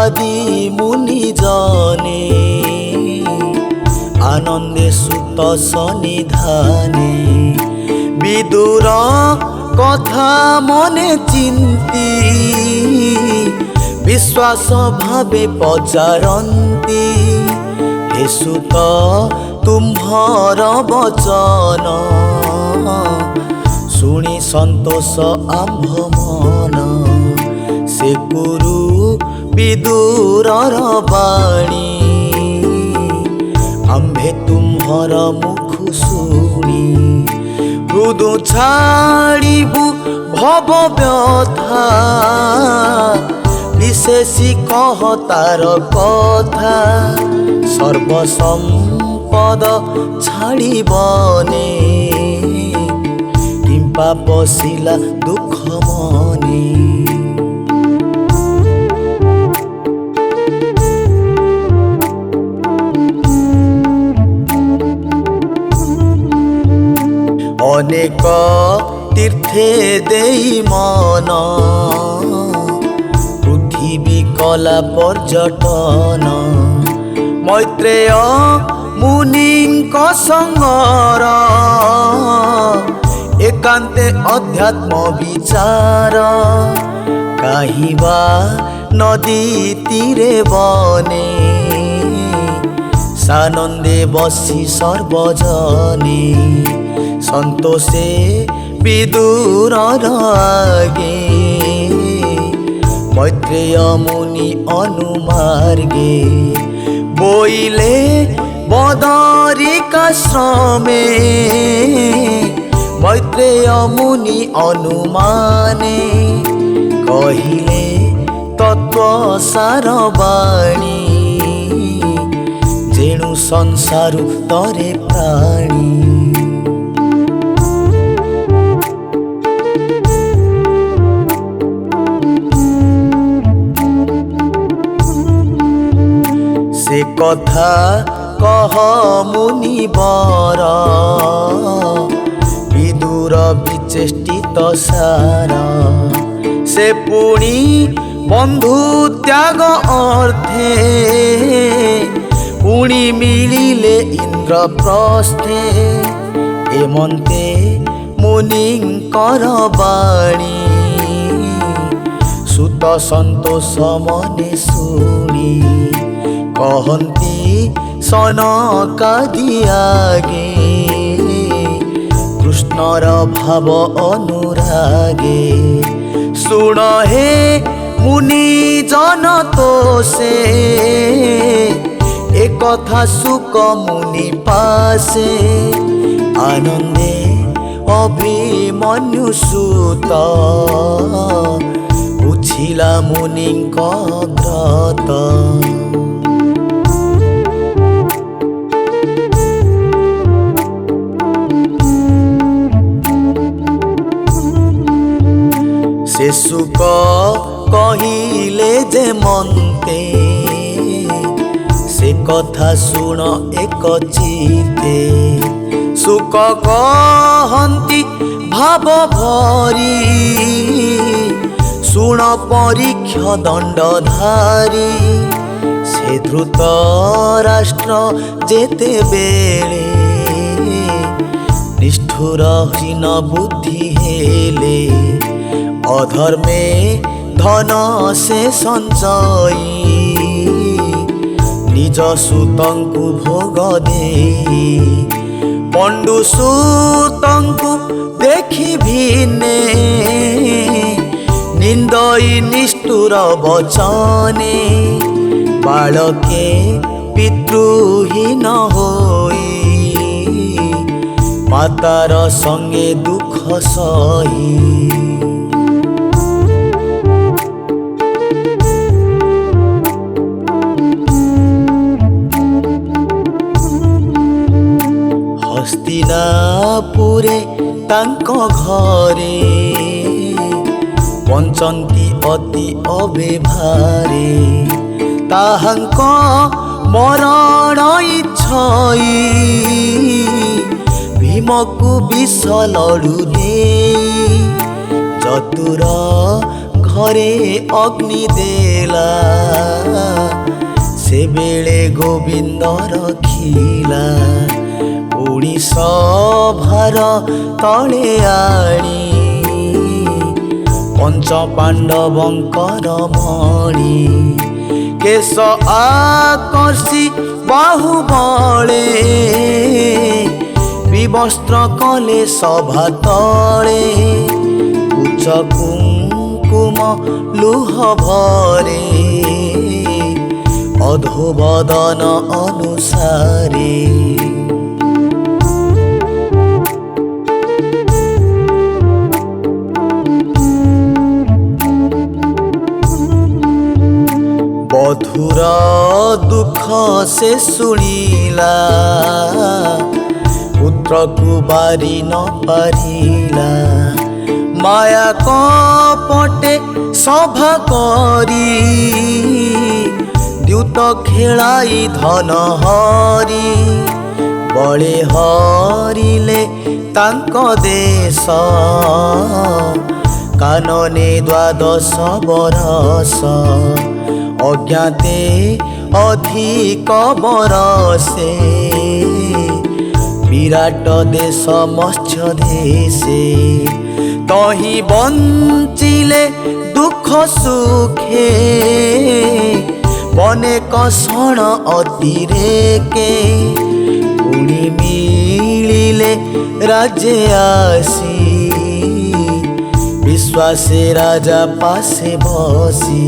आदि मुनि जने आनंदे सुत सन्निधाने विदुर कथा मने चिंती विश्वास भावे पचारती हे सुत तुम्हार वचन शुणी संतोष आम्भ मन से गुरु विदुर बाणी आम्भे तुम्हार मुख शुणी हृदय छाड़बू भव व्यथा विशेषी कह तार कथा सर्वसंपद छाड़बने किंपा पशिला दुख मने अनेक तीर्थे देई मन पृथ्वी कला पर्यटन मैत्रेय मुनिंक संगर एकांते अध्यात्म विचार काहिबा नदी तीरे बने सानंदे बसी सर्वजने संतोषे विदुर आगे मैत्रेय मुनि अनुमार्गे बोइले बदरिकाश्रमे मैत्रेय मुनि अनुमाने कहिले तत्व सार बाणी जेणु संसार तरे प्राणी से कथा कह मुनिवर विदुर विचेष्टित सारा से पुणी बंधु त्याग अर्थे पुणी मिलिले इंद्रप्रस्थे एमंते मुनिंकर बाणी सुत संतोष मने शुणी कहती सनकादि आगे कृष्णर भाव अनुरागे सुन हे मुनि जन तो से एक कथा सुख मुनि पासे आनंदे अभिमन्यु सुत उछिला मुनिंक व्रत से सुख कहिले जे मन्ते से कथा सुन एक चिते सुख कहन्ति भाव भरी सुन परीक्षा दंडधारी से धृत राष्ट्र जेते बेले निष्ठुरहीन बुद्धि हेले अधर्मे धन से संचयी निज सुतंकु भोग दे पंडु सुतंकु देखि भिन्ने निंदई निष्ठुर वचने बालके पितृहीन होई मातार संगे दुख सही हस्तिनापुरे तांको घरे पंचंती अति अव्यवहारे ताहांको मरण इच्छई भीमकु विष लडु दे चतुर ଦୁଃଖରେ ଅଗ୍ନି ଦେଲା ସେବେଳେ ଗୋବିନ୍ଦ ରଖିଲା ପୁଣି ସଭାର ତଳେ ଆଣି ପଞ୍ଚ ପାଣ୍ଡବଙ୍କର ମଣି କେଶ ଆକର୍ଷି ବାହୁବଳେ ବିବସ୍ତ୍ର କଲେ ସଭା ତଳେ ଉଚ୍ଚ କୁଙ୍କୁମ ଲୁହ ଭରେ ଅଧୋବଦନ ଅନୁସାରେ ବଧୂର ଦୁଃଖ ସେ ଶୁଣିଲା ପୁତ୍ରକୁ ବାରି ନ ପାରିଲା ମାୟା କପଟେ ସଭା କରି ଦ୍ୟୁତ ଖେଳାଇ ଧନ ହରି ବଳେ ହରିଲେ ତାଙ୍କ ଦେଶ କାନନେ ଦ୍ୱାଦଶ ବରଷ ଅଜ୍ଞାତେ ଅଧିକ ବରଷେ ବିରାଟ ଦେଶ ମତ୍ସ୍ୟ ଦେଶେ ତହିଁ ବଞ୍ଚିଲେ ଦୁଃଖ ସୁଖେ ଅନେକ ଷଣ ଅତିରେକେ ପୁଣି ମିଳିଲେ ରାଜେ ଆସି ବିଶ୍ୱାସେ ରାଜା ପାଶେ ବସି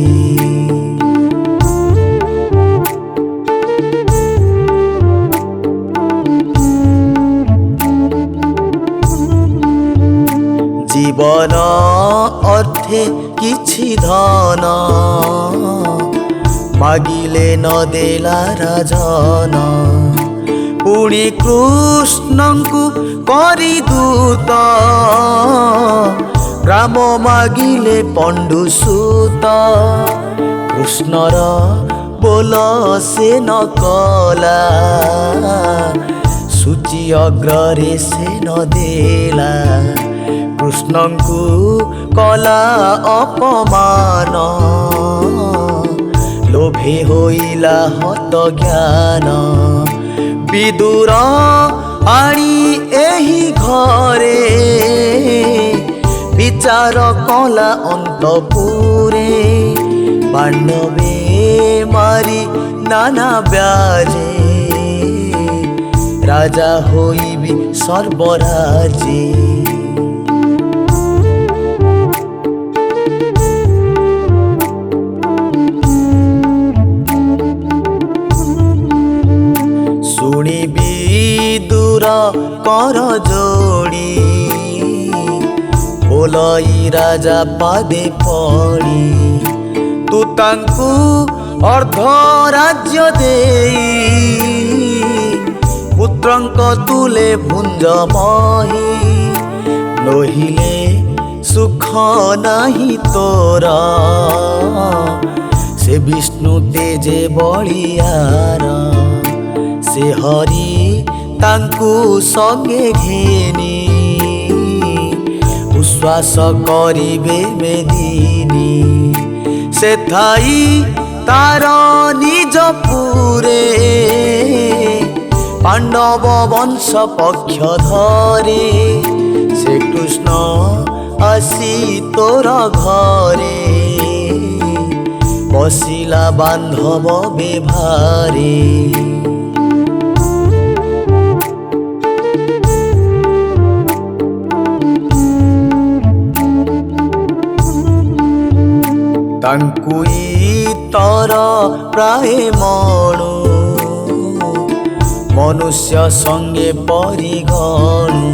জীবন অর্থে কিছু ধন মাগিলে ন দেলা রাজন পুଣି কৃষ্ণଙ୍କୁ କରି ଦୂତ ଗ୍ରାମ ମାଗିଲେ ପଣ୍ଡୁସୁତ କୃଷ୍ଣର ବୋଲ ସେ ନ କଲା ସୂଚି ଅଗ୍ରରେ ସେ ନ ଦେଲା କୃଷ୍ଣଙ୍କୁ କଲା ଅପମାନ লোভে হইলা হত জ্ঞান বিদুর আনি এহি ঘরে বিচার কলা অন্তপুরে পাণ্ডবে মারি নানা ব্যাজে রাজা হইবি সর্বরাজে শুনিবি দূর কর যোড়ি ওলাই রাজা পাদে পড়ি তু তাঙ্কু অর্ধ রাজ্য দেই পুত্রঙ্ক তুলে ভুঞ্জ মহি নহিলে সুখ নাহি তোরা সে বিষ্ণু তেজে বলিয়ার ସେ ହରି ତାଙ୍କୁ ସଙ୍ଗେ ଘେନି ଉଶ୍ୱାସ କରିବେ ମେଦିନୀ ସେ ଥାଇ ତାର ନିଜ ପୁରେ ପାଣ୍ଡବ ବଂଶ ପକ୍ଷ ଧରେ ସେ କୃଷ୍ଣ ଆସି ତୋର ଘରେ ବସିଲା ବାନ୍ଧବ ବେଭାରେ ତାଙ୍କୁ ଇତର ପ୍ରାୟ ମଣୁ ମନୁଷ୍ୟ ସଙ୍ଗେ ପରିଗଣୁ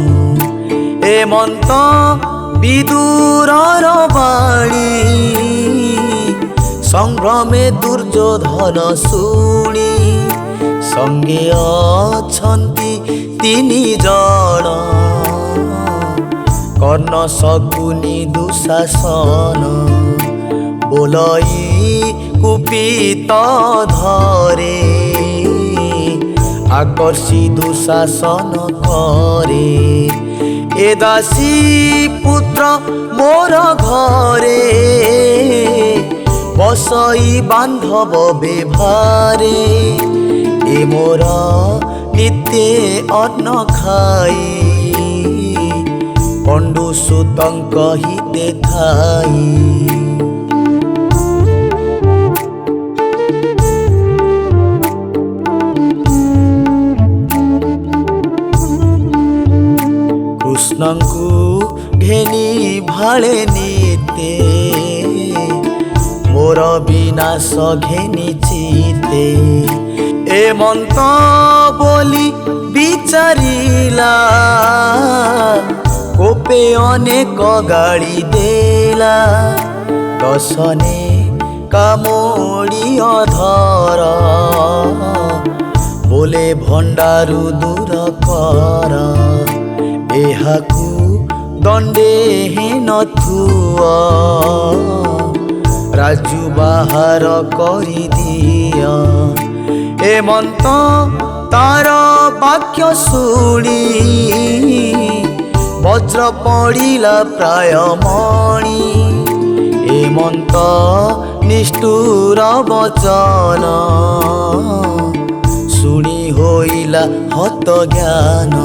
ଏମନ୍ତ ବିଦୁରର ବାଣୀ ସଂଗ୍ରାମେ ଦୁର୍ଯ୍ୟୋଧନ ଶୁଣି ସଙ୍ଗେ ଅଛନ୍ତି ତିନି ଜଣ କର୍ଣ୍ଣ ଶକୁନି ଦୁଃଶାସନ ବୋଲଇ କୁପିତ ଧରେ আকর্ষি দুঃশাসন করে ଏ ଦାସୀ ପୁତ୍ର ମୋର ଘରେ ବସଇ ବାନ୍ଧବ ବେଭାରେ ଏ ମୋର ନିତ୍ୟ ଅନ୍ନ ଖାଇ ପଣ୍ଡୁ ସୁତଙ୍କ ହିତେ ଥାଇ କୃଷ୍ଣଙ୍କୁ ଘେନି ଭାଳେ ନିତେ ମୋର ବିନାଶ ଘେନି ଚିତେ ଏ ମନ୍ତ ବୋଲି ବିଚାରିଲା କୋପେ ଅନେକ ଗାଳି ଦେଲା ଦଶନେ କାମୋଡ଼ି ଅଧର ବୋଲେ ଭଣ୍ଡାରୁ ଦୂର କର ଏହାକୁ ଦଣ୍ଡେ ହିଁ ନଥୁଅ ରାଜୁ ବାହାର କରିଦିଅ ଏ ମନ୍ତ ତାର ବାକ୍ୟ ଶୁଣି ବଜ୍ର ପଡ଼ିଲା ପ୍ରାୟ ମଣି ଏ ମନ୍ତ ନିଷ୍ଠୁର ବଚନ ଶୁଣି ହୋଇଲା ହତ ଜ୍ଞାନ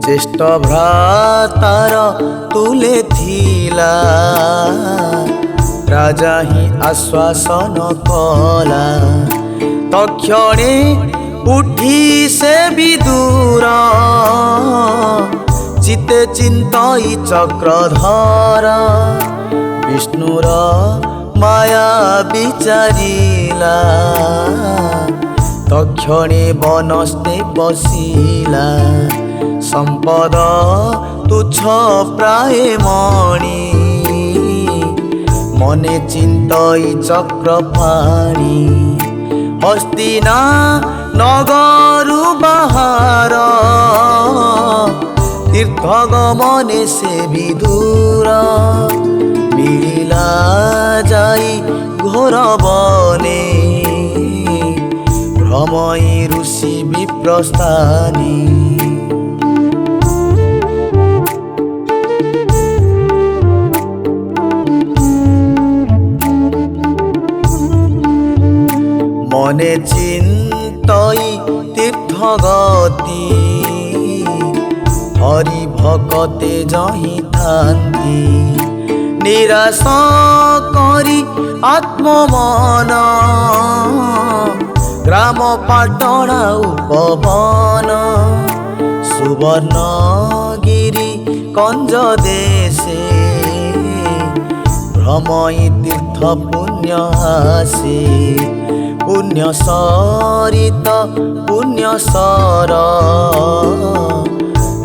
জ্যেষ্ঠ ভ্রাতার তুলে থিলা রাজা হি আশ্বাসন কলা তক্ষণে উঠি সে বিদুর চিতে চিন্তই চক্রধর বিষ্ণুর মায়া বিচারিলা তক্ষণে বনস্তে বসিলা সম্পদ তুচ্ছ প্রায় মণি মনে চিন্তই চক্র পাণি হস্তিনা নগরু বাহার তীর্থ গমনে সে বিদুর মিলিলা যাই ঘোর বনে ভ্রমই ঋষি বিপ্রস্থানী মনে চিন্তই তীর্থ গতি হরি ভকতে জহি থান্তি নিরাশ করি আত্মমন গ্রাম পাটনা উপবন সুবর্ণগিরি কঞ্জ দেশে ভ্রমই তীর্থ পুণ্য আসে পুণ্য সরিত পুণ্য সর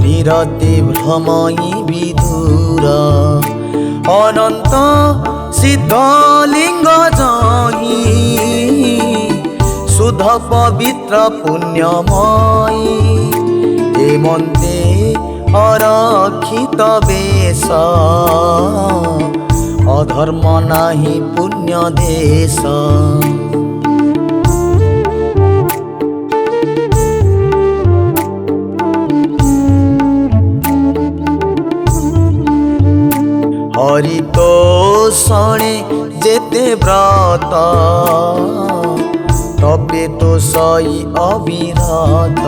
নিরতি ভ্রমই বিদুর অনন্ত সিদ্ধলিঙ্গ জহি শুদ্ধ পবিত্র পুণ্যময়ী এ মন্তে অরক্ষিত বেশ অধর্ম নাহি পুণ্য দেশ হরি তো শোনে যেতে ব্রত তবে তো সই অবিরত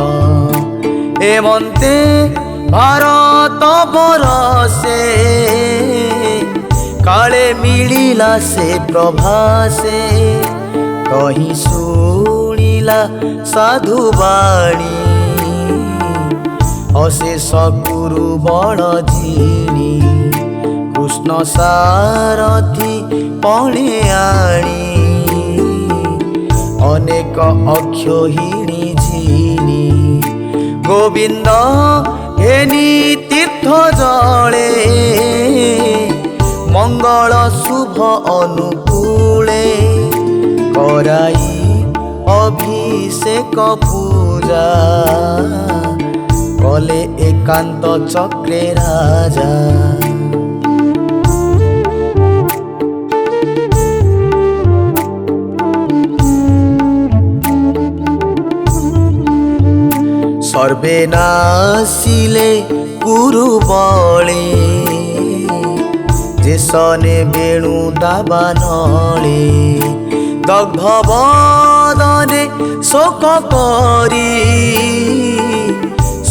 এমন্তে ভারত বরসে কালে মিলিলা সে প্রভাসে কহি শুনিলা সাধু বাণী অশেষ গুরু বড় ঝিণী কৃষ্ণ সারথি পণে আনি অনেক অক্ষহিণী ঝিণী গোবিন্দ ঘেনি তীর্থ জলে মঙ্গল শুভ অনুকূলে করাই অভিষেক পূজা কলে একান্ত চক্রে রাজা। সর্বে নাসিলে গুরু বলে যে সনে বেণু দাবানলে দগ্ধ বদনে শোক করি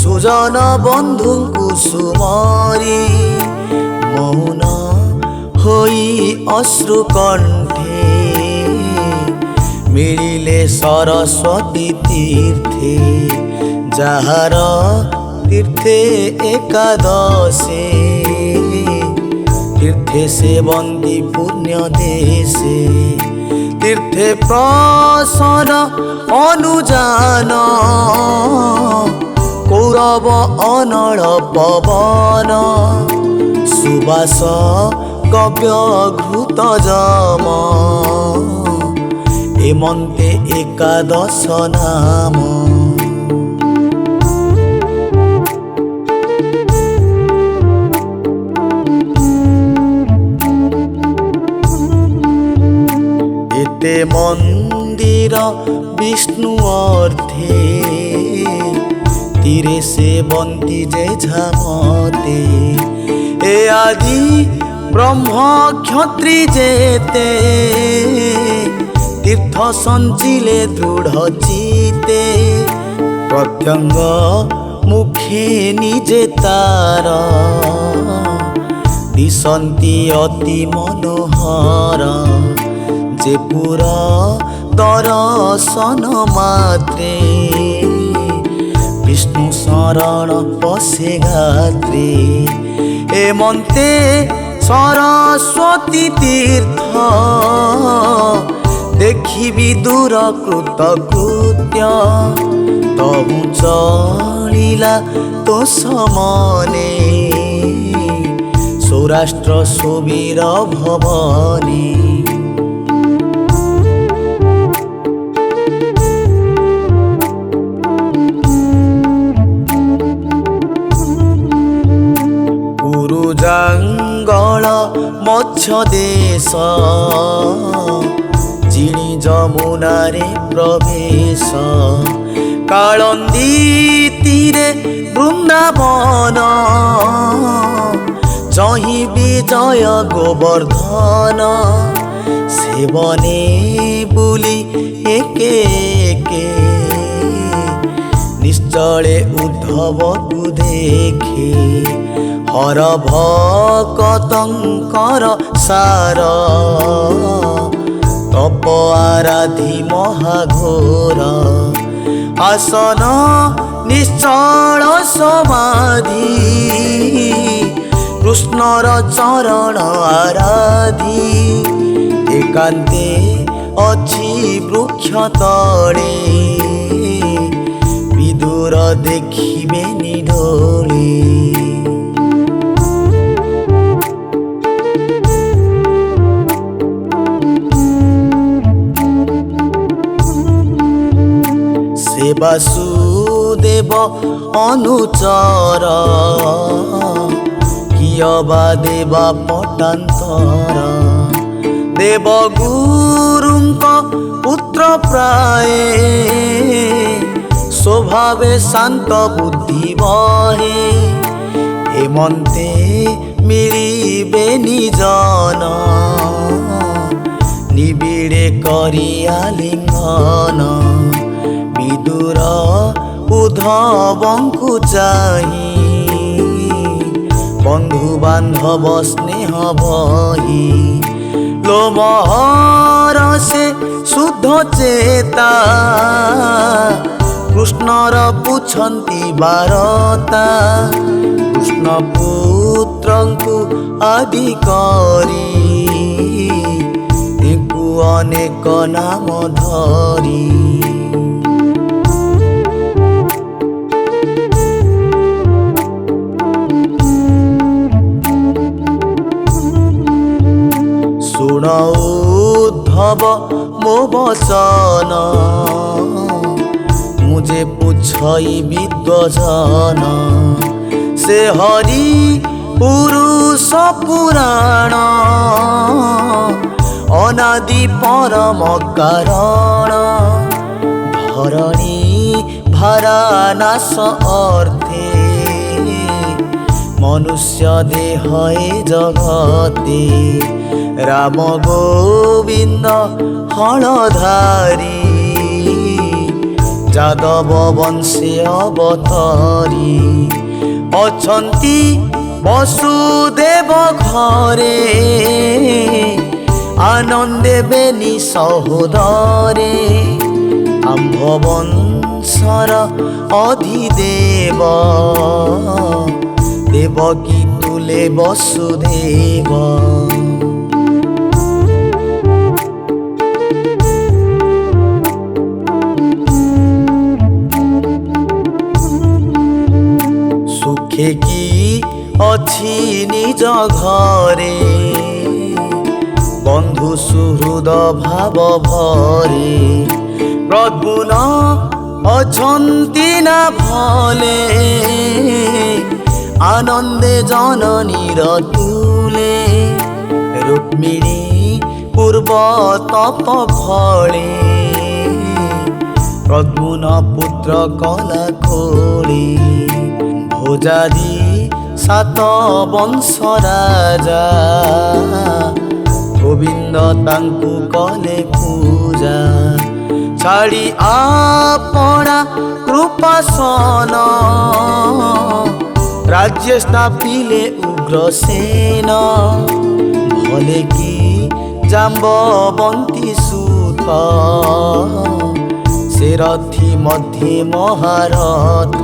সুজন বন্ধুଙ୍କୁ সুমরি মৌন হই অশ্রু কণ্ঠে মিলিলে সরস্বতী তীর্থে যাহার তীর্থে একাদশে তীর্থে সেবন্তি পুণ্য দেশে তীর্থে প্রসন অনুজান কৌরব অনল পবন সুবাস কব্য ঘৃত যম এমন্তে একাদশ নাম এতে মন্দির বিষ্ণু অর্থে তীরে সেবন্তি যে ঝামতে এ আদি ব্রহ্ম ক্ষত্রি যেতে তীর্থ সঞ্চিলে দৃঢ় চিতে প্রত্যঙ্গ মুখে নিজে তার দিশন্তি অতি মনোহর যে পুরা দর্শন মাত্রে বিষ্ণু শরণ পশে গাত্রে এমন্তে সরস্বতী তীর্থ দেখিবি দূর কৃত কৃত্য তহু চলিলা তো সমনে সৌরাষ্ট্র সুবীর ভবনে জঙ্গল মৎস্য দেশ জিণি যমুনারে প্রবেশ কালন্দী তীরে বৃন্দাবন জহি বিজয় গোবর্ধন সেবনে বুলি একে একে নিশ্চলে উদ্ধবকু দেখে হর ভকতঙ্কর সার তপ আরাধি মহাঘোর আসন নিশ্চল সমাধি কৃষ্ণর চরণ আরাধি একান্তে অছি বৃক্ষ তলে বিদুর দেখিবে নিডোলে বাসুদেব অনুচর কিয়বা দেবা পটান্তর দেব গুরুঙ্ক পুত্র প্রায় স্বভাবে শান্ত বুদ্ধি বহে হেমন্তে মিলিবে নিজন নিবিড়ে করিয়া লিঙ্গন বিদুর উদ্ধবঙ্কু চাহি বন্ধু বান্ধব স্নেহ বহি লোমহর সে শুদ্ধ চেতা কৃষ্ণর পুছন্তি বারতা কৃষ্ণ পুত্রଙ୍କୁ আদি করি ତାଙ୍କୁ ଅନେକ ନାମ ଧରି ଶୁଣ ଉଦ୍ଧବ ମୋ ବଚନ ମୁଁ ଯେ ପୁଛଇ ବିଦ୍ୱଜନ ସେ ହରି পুরুষ পুরাণ অনাদি পরম কারণ ধরণী ভারানাশ অর্থে মনুষ্য দেহে জগতে রাম গোবিন্দ হলধারী যাদব বংশে অবতারী অছন্তি বসুদেব ঘরে আনন্দে বেনি সহোদরে আম্ভ বংশর অধিদেব দেবকী তুলে বসুদেব সুখে কি অছি নিজ ঘরে বন্ধু সুহৃদ ভাব ভরে প্রদ্যুন অছন্তি না ভলে আনন্দে জননীর তুলে রুক্মিণী পূর্ব তপ ফলে প্রদ্যুন পুত্র কলা কোলে ভোজাদি সাত বংশ রাজা গোবিন্দ তাঙ্কু কলে পূজা ছাড়ি আপনা কৃপাসন রাজ্য স্থাপিলে উগ্রসেন ভলে কি জাম্ববন্তী সুত সে রথি মধ্যে মহারথ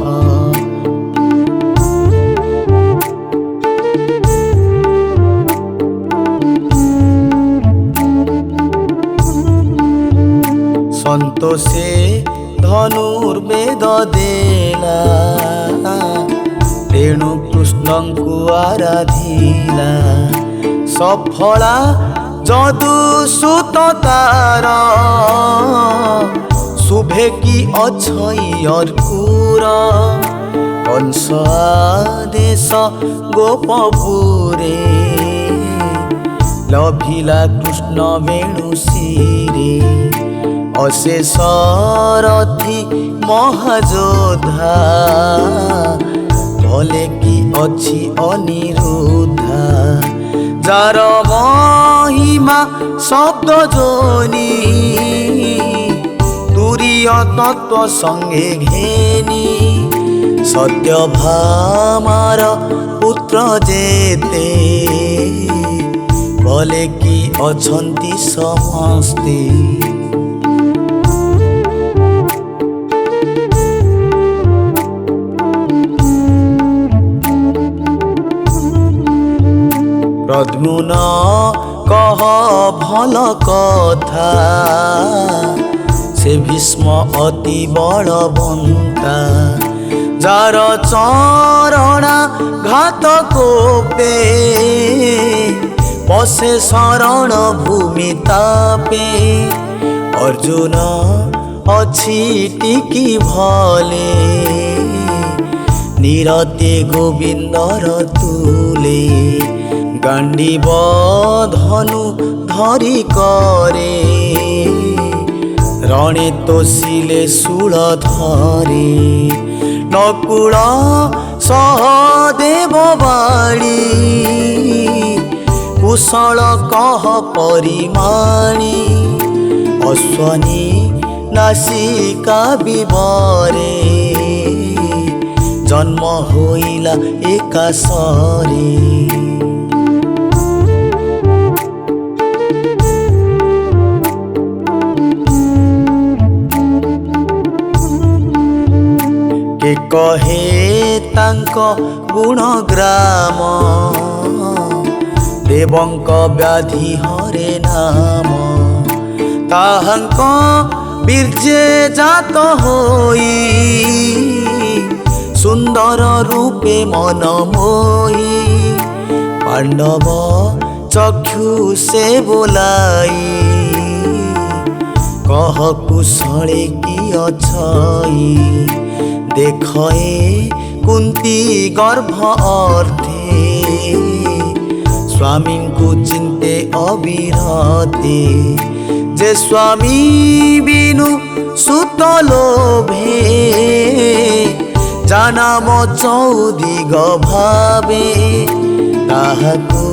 সন্তোষে ধনুর্বেদ দেলা তেণু কৃষ্ণଙ୍କୁ আরাধিলা সফলা যদু সুত তার শুভে কি অছই অর্কুর কংস আদেশ গোপপুরে লভিলা কৃষ্ণ বেণু শিরে অশেষ রথি মহাযোদ্ধা ভলে কি অছি অনিরুদ্ধা যার মহিমা শব্দ জনি তুরীয় তত্ত্ব সঙ্গে ঘেনি সত্যভামার পুত্র যেতে ভলে কি অছন্তি সমস্তে প্রদ্যুন কহ ভাল কথা সে ভীষ্ম অতি বলবন্তা যার চরণা ঘাত কোপে পশে শরণ ভূমি তাপে অর্জুন অছি টিকি ভলে নিরতে গোবিন্দর তুলে গান্ডীব ধনু ধরি করে রণে তোষিলে শূল ধরে নকুল সহদেব বাণী কুশল কহ পরিমাণী অশ্বনী নাসিকা বিবরে জন্ম হইলা একাশরে কে কহে তাঙ্ক গুণগ্রাম দেবঙ্ক ব্যাধি হরে নাম তাহাঙ্ক বীর্যে জাত হই সুন্দর রূপে মনমোহি পাণ্ডব চক্ষু সে বোলাই কহ কুশলে কি অছই দেখে কুন্তি গর্ভ অর্থে স্বামীଙ୍କୁ চিন্তে অবিরতে যে স্বামী বিনু সুতলোভে জানাম চৌদিগ ভাবে তাহাকু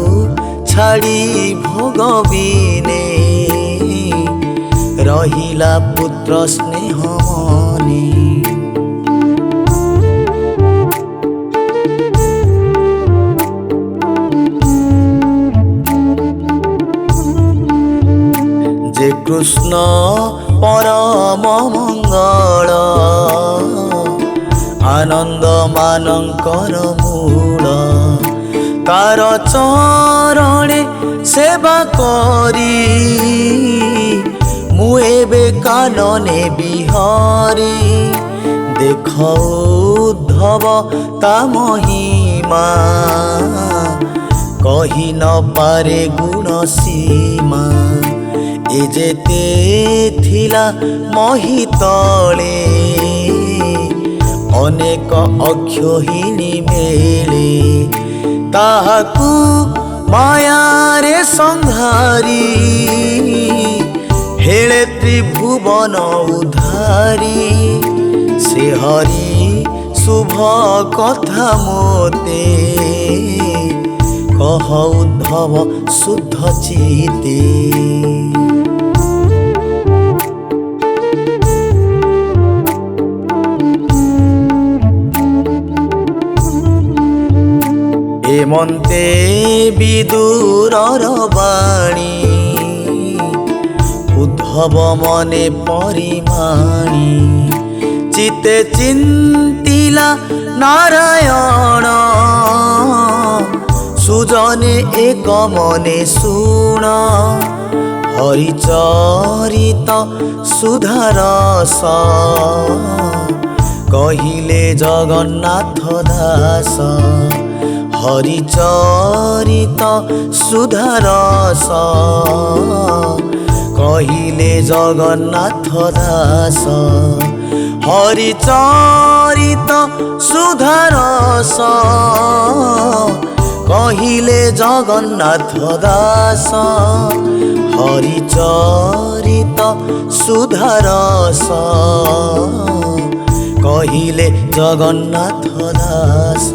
ছাড়ি ভোগবিনে রহিলা পুত্র স্নেহ মনে যে কৃষ্ণ পরম মঙ্গল আনন্দ ମାନଙ୍କର মূଳ তার চরণে সেবা করি ମୁଁ ଏବେ কাননে বিহরি দেখ উদ্ধব তা মহিমা কহি ন পারে গুণ সীমা এ যেতে থিলা মহিতলে অনেক অক্ষহিণী মেলে তাহাকু মায়ারে সংহারি হেলে ত্রিভুবন উদ্ধারি সে হরি শুভ কথা মোতে কহ উদ্ধব শুদ্ধ চিতে হেমন্তে বিদুরর বাণী উদ্ধব মনে পরিমাণী চিতে চিন্তিলা নারায়ণ সুজনে এক মনে শুণ হরিচরিত সুধারস কহিলে জগন্নাথ দাস হরিচরিত সুধারস কহিলে জগন্নাথ দাস হরিচরিত সুধারস কহিলে জগন্নাথ দাস হরিচরিত সুধারস কহিলে জগন্নাথ দাস।